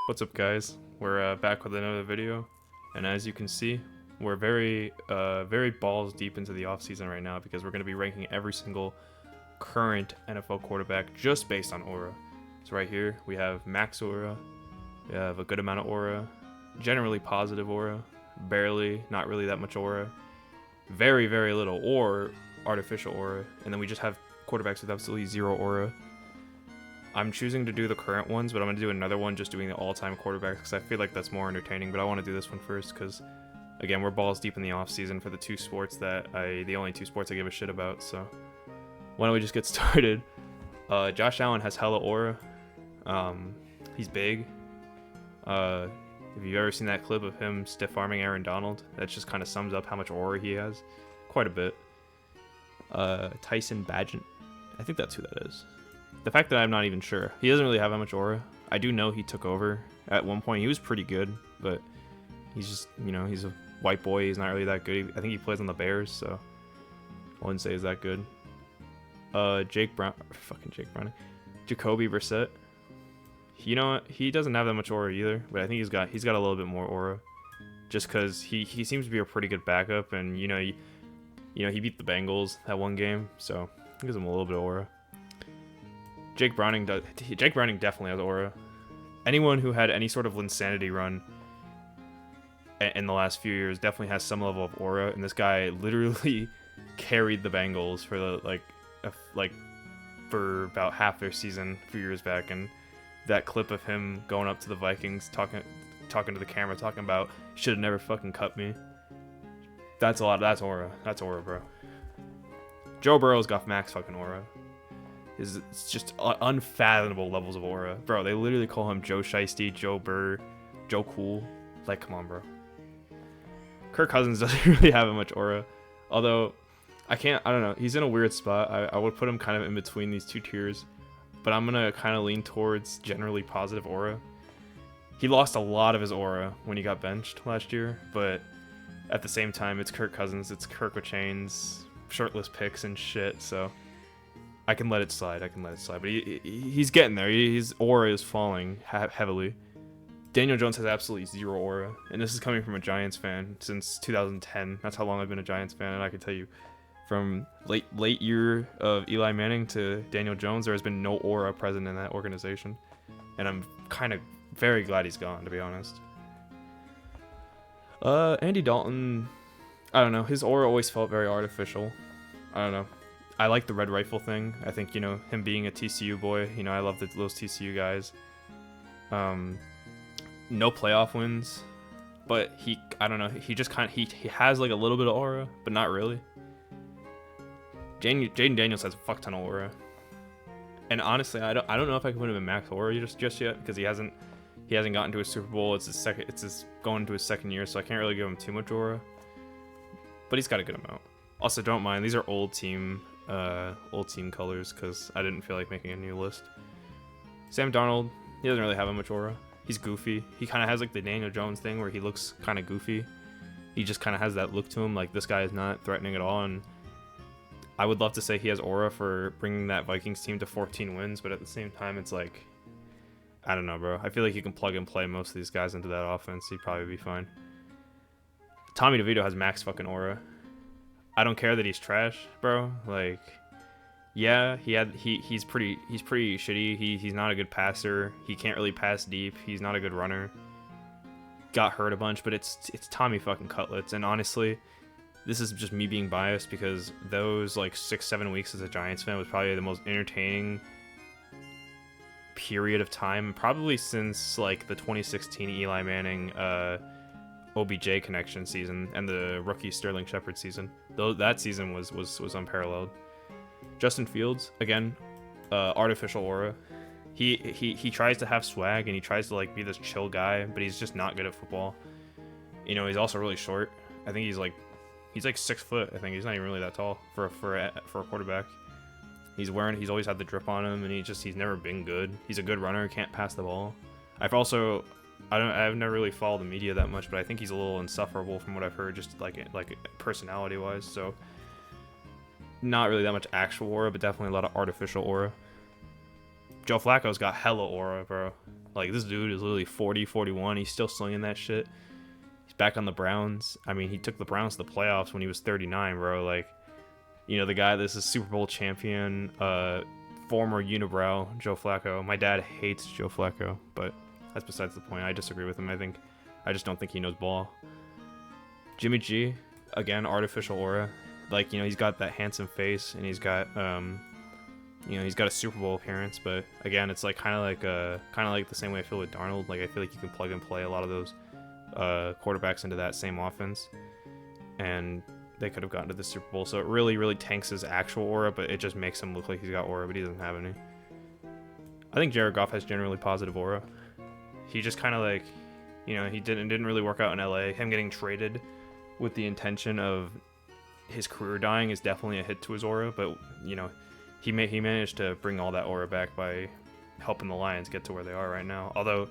What's up, guys? We're back with another video, and as you can see, we're very balls deep into the offseason right now because we're going to be ranking every single current NFL quarterback just based on aura. So right here we have max aura, we have a good amount of aura, generally positive aura, barely, not really that much aura, very little, or artificial aura, and then we just have quarterbacks with absolutely zero aura. I'm choosing to do the current ones, but I'm going to do another one just doing the all-time quarterbacks because I feel like that's more entertaining, but I want to do this one first because, again, we're balls deep in the off-season for the the only two sports I give a shit about, so why don't we just get started. Josh Allen has hella aura. He's big. If you've ever seen that clip of him stiff-arming Aaron Donald, that just kind of sums up how much aura he has. Quite a bit. Tyson Bagent. I think that's who that is. The fact that I'm not even sure. He doesn't really have that much aura. I do know he took over at one point. He was pretty good, but he's just, he's a white boy. He's not really that good. I think he plays on the Bears, so I wouldn't say he's that good. Jake Browning. Jacoby Brissett. You know what? He doesn't have that much aura either, but I think he's got a little bit more aura, just because he seems to be a pretty good backup, and he beat the Bengals that one game, so it gives him a little bit of aura. Jake Browning definitely has aura. Anyone who had any sort of Linsanity run in the last few years definitely has some level of aura, and this guy literally carried the Bengals for for about half their season a few years back, and that clip of him going up to the Vikings talking to the camera, talking about should have never fucking cut me. That's a lot. That's aura. That's aura, bro. Joe Burrow's got max fucking aura. It's just unfathomable levels of aura, bro. They literally call him Joe Shiesty, Joe Burr, Joe Cool. Like, come on, bro. Kirk Cousins doesn't really have much aura, although I don't know. He's in a weird spot. I would put him kind of in between these two tiers, but I'm gonna kind of lean towards generally positive aura. He lost a lot of his aura when he got benched last year, but at the same time, it's Kirk Cousins. It's Kirk with chains, shirtless pics and shit, so I can let it slide. But he's getting there. His aura is falling heavily. Daniel Jones has absolutely zero aura, and this is coming from a Giants fan since 2010. That's how long I've been a Giants fan, and I can tell you, from late year of Eli Manning to Daniel Jones, there has been no aura present in that organization, and I'm kind of very glad he's gone, to be honest. Andy Dalton, I don't know. His aura always felt very artificial. I don't know. I like the red rifle thing. I think, him being a TCU boy, I love those TCU guys. No playoff wins, but I don't know, he just he has like a little bit of aura, but not really. Jaden Daniels has a fuck ton of aura. And honestly, I don't know if I can put him in max aura just yet, because he hasn't gotten to a Super Bowl. It's going into his second year, so I can't really give him too much aura. But he's got a good amount. Also, don't mind, these are old team colors because I didn't feel like making a new list. Sam Darnold, he doesn't really have much aura. He's goofy. He kind of has like the Daniel Jones thing where he looks kind of goofy. He just kind of has that look to him, like this guy is not threatening at all. And I would love to say he has aura for bringing that Vikings team to 14 wins, but at the same time, it's like, I don't know, bro. I feel like you can plug and play most of these guys into that offense. He'd probably be fine. Tommy DeVito has max fucking aura. I don't care that he's trash, bro. Like, yeah, he's pretty shitty. He's not a good passer. He can't really pass deep. He's not a good runner. Got hurt a bunch, but it's Tommy fucking Cutlets. And honestly, this is just me being biased because those like 6-7 weeks as a Giants fan was probably the most entertaining period of time, probably since like the 2016 Eli Manning OBJ connection season and the rookie Sterling Shepard season. Though that season was unparalleled. Justin Fields, again, artificial aura. He tries to have swag and he tries to like be this chill guy, but he's just not good at football. He's also really short. I think he's like 6 foot. I think he's not even really that tall for a quarterback. He's always had the drip on him, and he's never been good. He's a good runner, can't pass the ball. I've never really followed the media that much, but I think he's a little insufferable from what I've heard, just like personality wise. So not really that much actual aura, but definitely a lot of artificial aura. Joe Flacco's got hella aura, bro. Like, this dude is literally 40, 41. He's still slinging that shit. He's back on the Browns. I mean, he took the Browns to the playoffs when he was 39, bro. Like, you know, the guy that's a Super Bowl champion, former unibrow, Joe Flacco. My dad hates Joe Flacco, but that's besides the point. I disagree with him. I just don't think he knows ball. Jimmy G, again, artificial aura. Like, you know, he's got that handsome face, and he's got, you know, he's got a Super Bowl appearance. But again, it's like kind of like the same way I feel with Darnold. Like, I feel like you can plug and play a lot of those quarterbacks into that same offense, and they could have gotten to the Super Bowl. So it really, really tanks his actual aura, but it just makes him look like he's got aura, but he doesn't have any. I think Jared Goff has generally positive aura. He just kind of like, you know, he didn't really work out in LA. Him getting traded with the intention of his career dying is definitely a hit to his aura, but you know, he managed to bring all that aura back by helping the Lions get to where they are right now. Although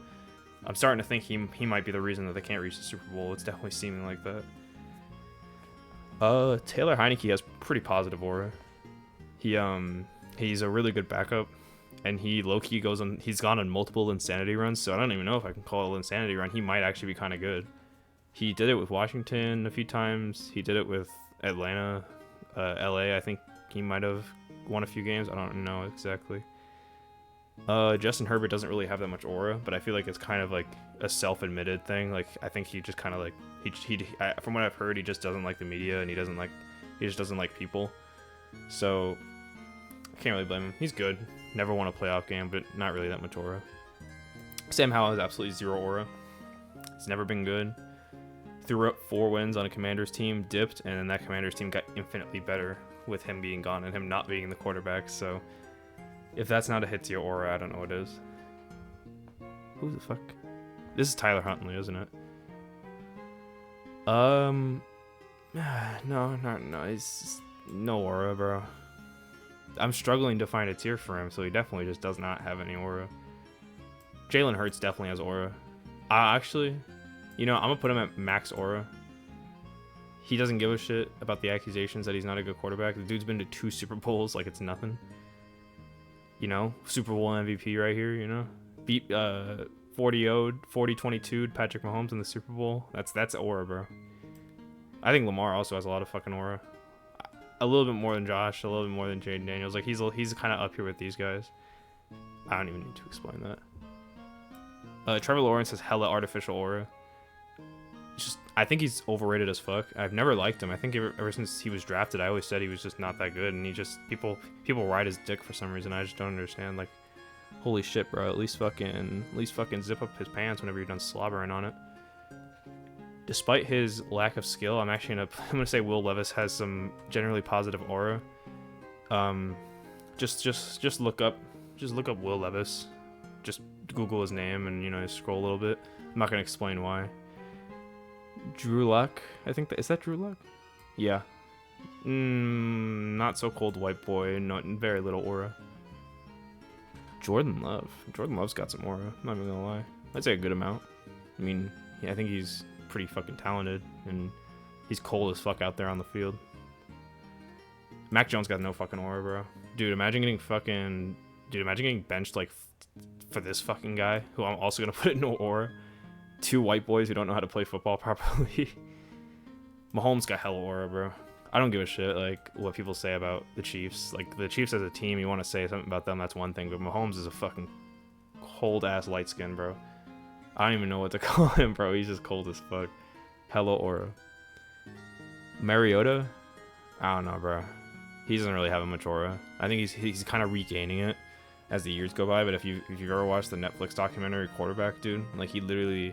I'm starting to think he might be the reason that they can't reach the Super Bowl. It's definitely seeming like that. Taylor Heineke has pretty positive aura. He's a really good backup, and he low-key he's gone on multiple insanity runs, so I don't even know if I can call it an insanity run. He might actually be kind of good. He did it with Washington a few times. He did it with Atlanta, LA. I think he might have won a few games. I don't know exactly. Justin Herbert doesn't really have that much aura, but I feel like it's kind of like a self-admitted thing. Like, I think he just kind of like from what I've heard, he just doesn't like the media, and he just doesn't like people. So I can't really blame him. He's good. Never won a playoff game, but not really that much aura. Sam Howell has absolutely zero aura. He's never been good. Threw up 4 wins on a Commanders team, dipped, and then that Commanders team got infinitely better with him being gone and him not being the quarterback. So if that's not a hit to your aura, I don't know what is. Who the fuck? This is Tyler Huntley, isn't it? No. He's just no aura, bro. I'm struggling to find a tier for him, so he definitely just does not have any aura. Jalen Hurts definitely has aura. Actually, you know, I'm gonna put him at max aura. He doesn't give a shit about the accusations that he's not a good quarterback. The dude's been to 2 Super Bowls like it's nothing. You know, Super Bowl MVP right here, you know. Beat 40-22 Patrick Mahomes in the Super Bowl. That's aura, bro. I think Lamar also has a lot of fucking aura. A little bit more than Josh, a little bit more than Jaden Daniels. Like, he's kind of up here with these guys. I don't even need to explain that. Trevor Lawrence has hella artificial aura. I think he's overrated as fuck. I've never liked him. I think ever since he was drafted, I always said he was just not that good, and he just people ride his dick for some reason. I just don't understand. Like, holy shit, bro! At least fucking zip up his pants whenever you're done slobbering on it. Despite his lack of skill, I'm gonna say Will Levis has some generally positive aura. Just look up Will Levis. Just Google his name and, you know, scroll a little bit. I'm not gonna explain why. Drew Luck, I think is that Drew Luck? Yeah. Not so cold white boy, very little aura. Jordan Love's got some aura, I'm not even gonna lie. I'd say a good amount. I mean, yeah, I think he's pretty fucking talented, and he's cold as fuck out there on the field. Mac Jones got no fucking aura, bro. Dude, imagine getting benched like for this fucking guy, who I'm also gonna put in no aura. 2 white boys who don't know how to play football properly. Mahomes got hella aura, bro. I don't give a shit like what people say about the Chiefs. Like, the Chiefs as a team, you want to say something about them, that's one thing, but Mahomes is a fucking cold ass light skin, bro. I don't even know what to call him, bro. He's just cold as fuck. Hella aura. Mariota, I don't know, bro. He doesn't really have much aura. I think he's kind of regaining it as the years go by. But if you've ever watched the Netflix documentary Quarterback, dude, like, he literally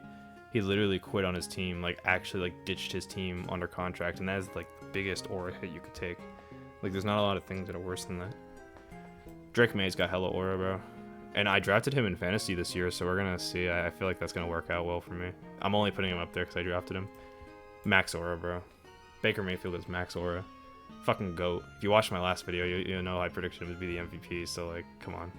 quit on his team, like, actually, like, ditched his team under contract, and that is like the biggest aura hit you could take. Like, there's not a lot of things that are worse than that. Drake May's got hella aura, bro. And I drafted him in fantasy this year, so we're gonna see. I feel like that's gonna work out well for me. I'm only putting him up there because I drafted him. Max aura, bro. Baker Mayfield is max aura. Fucking GOAT. If you watched my last video, you know I predicted him to be the MVP, so, like, come on.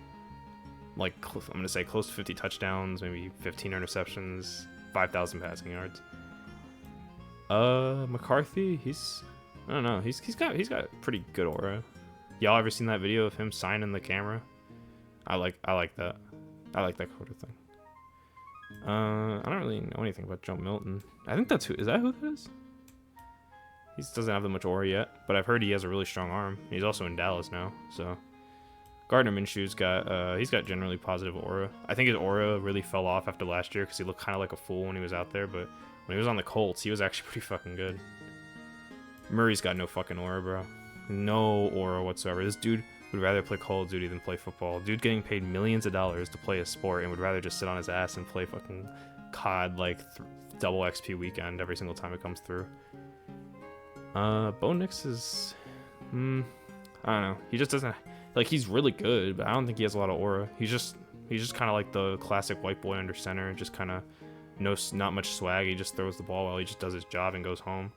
Like, I'm gonna say close to 50 touchdowns, maybe 15 interceptions, 5,000 passing yards. McCarthy, I don't know, he's got pretty good aura. Y'all ever seen that video of him signing the camera? I like that. I like that sort of thing. I don't really know anything about Joe Milton. I think that's who. Is that who that is? He doesn't have that much aura yet, but I've heard he has a really strong arm. He's also in Dallas now, so. Gardner Minshew's got, he's got generally positive aura. I think his aura really fell off after last year because he looked kind of like a fool when he was out there, but when he was on the Colts, he was actually pretty fucking good. Murray's got no fucking aura, bro. No aura whatsoever. This dude would rather play Call of Duty than play football. Dude getting paid millions of dollars to play a sport and would rather just sit on his ass and play fucking COD like double XP weekend every single time it comes through. Bo Nix is, I don't know. He just doesn't, like, he's really good, but I don't think he has a lot of aura. He's just kind of like the classic white boy under center, just kind of not much swag. He just throws the ball well. He just does his job and goes home.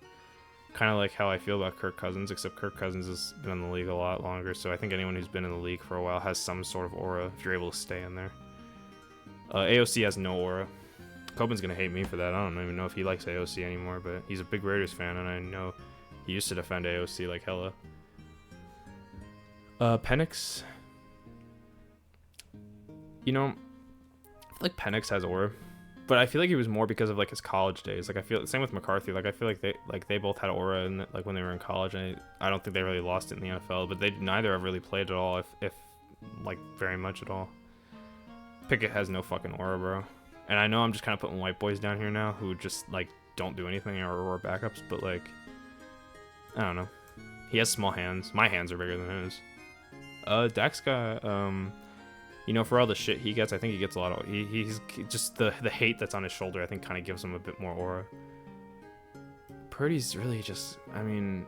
Kind of like how I feel about Kirk Cousins, except Kirk Cousins has been in the league a lot longer, so I think anyone who's been in the league for a while has some sort of aura if you're able to stay in there. AOC has no aura. Coben's gonna hate me for that. I don't even know if he likes AOC anymore, but he's a big Raiders fan, and I know he used to defend AOC like hella. Penix. You know, I feel like Penix has aura, but I feel like he was more because of like his college days. Like I feel the same with McCarthy. Like I feel like they both had aura in like when they were in college, and I don't think they really lost it in the NFL. But they neither have really played at all, if like very much at all. Pickett has no fucking aura, bro. And I know I'm just kind of putting white boys down here now who just like don't do anything or backups, but like I don't know. He has small hands. My hands are bigger than his. Dak's got, you know, for all the shit he gets, I think he gets a lot of, he's just the hate that's on his shoulder, I think kind of gives him a bit more aura. Purdy's really just, I mean,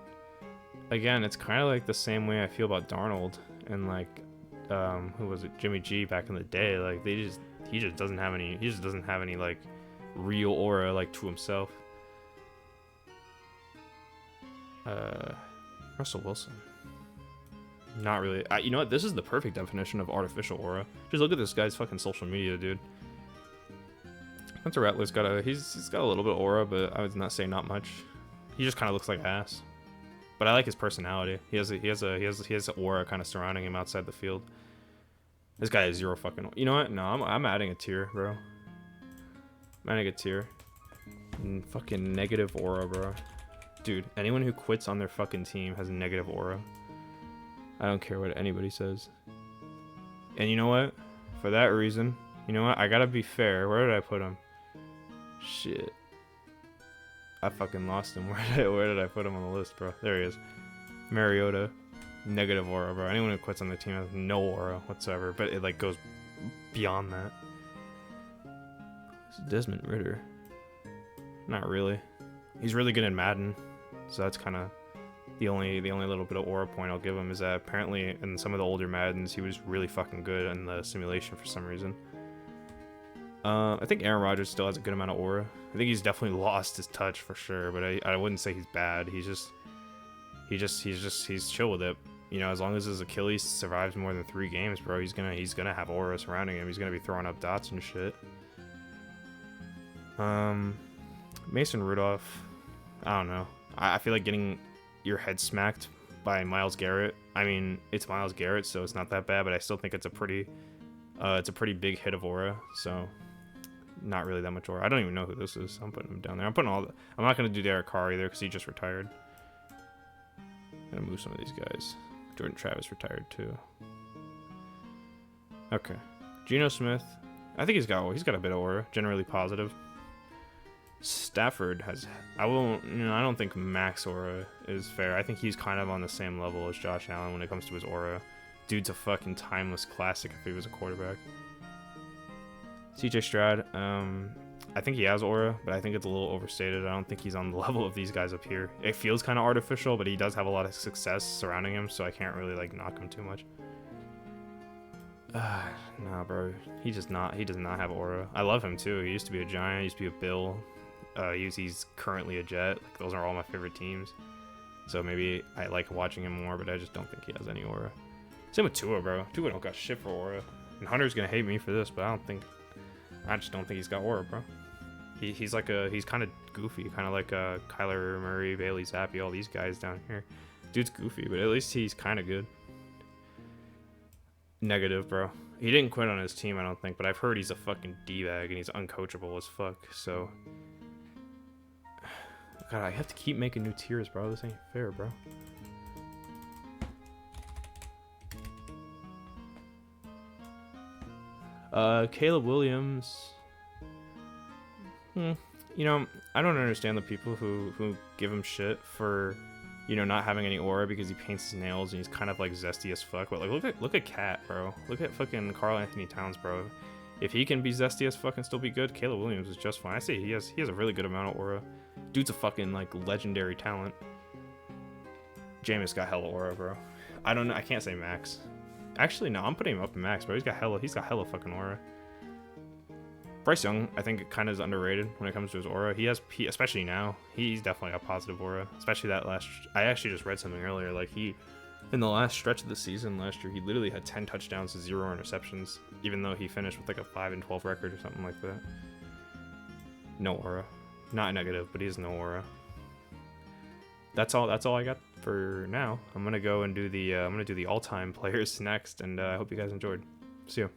again, it's kind of like the same way I feel about Darnold and like, who was it, Jimmy G back in the day. Like he just doesn't have any like real aura like to himself. Russell Wilson. Not really. You know what? This is the perfect definition of artificial aura. Just look at this guy's fucking social media, dude. Spencer Rattler's got he's got a little bit of aura, but I would not say not much. He just kind of looks like ass. But I like his personality. He has aura kind of surrounding him outside the field. This guy has zero fucking. You know what? No, I'm adding a tier, bro. I'm adding a tier. Fucking negative aura, bro. Dude, anyone who quits on their fucking team has negative aura. I don't care what anybody says. And you know what? For that reason, you know what? I gotta be fair. Where did I put him? Shit. I fucking lost him. Where did I put him on the list, bro? There he is. Mariota. Negative aura, bro. Anyone who quits on the team has no aura whatsoever. But it like goes beyond that. It's Desmond Ridder. Not really. He's really good in Madden. So that's kind of the only little bit of aura point I'll give him, is that apparently in some of the older Maddens he was really fucking good in the simulation for some reason. I think Aaron Rodgers still has a good amount of aura. I think he's definitely lost his touch for sure, but I wouldn't say he's bad. He's chill with it. You know, as long as his Achilles survives more than 3 games, bro, he's gonna have aura surrounding him. He's gonna be throwing up dots and shit. Mason Rudolph, I don't know. I feel like getting your head smacked by Myles Garrett. I mean, it's Myles Garrett, so it's not that bad, but I still think it's a pretty big hit of aura. So, not really that much aura. I don't even know who this is. I'm putting him down there. I'm not gonna do Derek Carr either because he just retired. I'm gonna move some of these guys. Jordan Travis retired too. Okay, Geno Smith. I think he's got a bit of aura. Generally positive. Stafford has, I don't think max aura is fair. I think he's kind of on the same level as Josh Allen when it comes to his aura. Dude's a fucking timeless classic if he was a quarterback. CJ Stroud, I think he has aura, but I think it's a little overstated. I don't think he's on the level of these guys up here. It feels kind of artificial, but he does have a lot of success surrounding him, so I can't really like knock him too much. Nah, bro, he does not have aura. I love him too. He used to be a Giant, he used to be a Bill. He's currently a Jet. Like, those are all my favorite teams. So maybe I like watching him more, but I just don't think he has any aura. Same with Tua, bro. Tua don't got shit for aura. And Hunter's gonna hate me for this, but I just don't think he's got aura, bro. He's kind of goofy, kind of like Kyler Murray, Bailey Zappi, all these guys down here. Dude's goofy, but at least he's kind of good. Negative, bro. He didn't quit on his team, I don't think, but I've heard he's a fucking D-bag and he's uncoachable as fuck, so... God, I have to keep making new tiers, bro. This ain't fair, bro. Caleb Williams. You know, I don't understand the people who give him shit for, you know, not having any aura because he paints his nails and he's kind of like zesty as fuck. But like, look at Cat, bro. Look at fucking Karl Anthony Towns, bro. If he can be zesty as fuck and still be good, Caleb Williams is just fine. I say he has a really good amount of aura. Dude's a fucking like legendary talent. Jameis got hella aura, bro. I don't know. I can't say max. Actually, no. I'm putting him up in max, bro. He's got hella fucking aura. Bryce Young, I think, kind of is underrated when it comes to his aura. Especially now, he's definitely got positive aura. Especially that last. I actually just read something earlier. Like in the last stretch of the season last year, he literally had 10 touchdowns to 0 interceptions, even though he finished with like a 5-12 record or something like that. No aura, not negative, but he has no aura. That's all I got for now. I'm gonna go and do the all-time players next, and I hope you guys enjoyed. See you.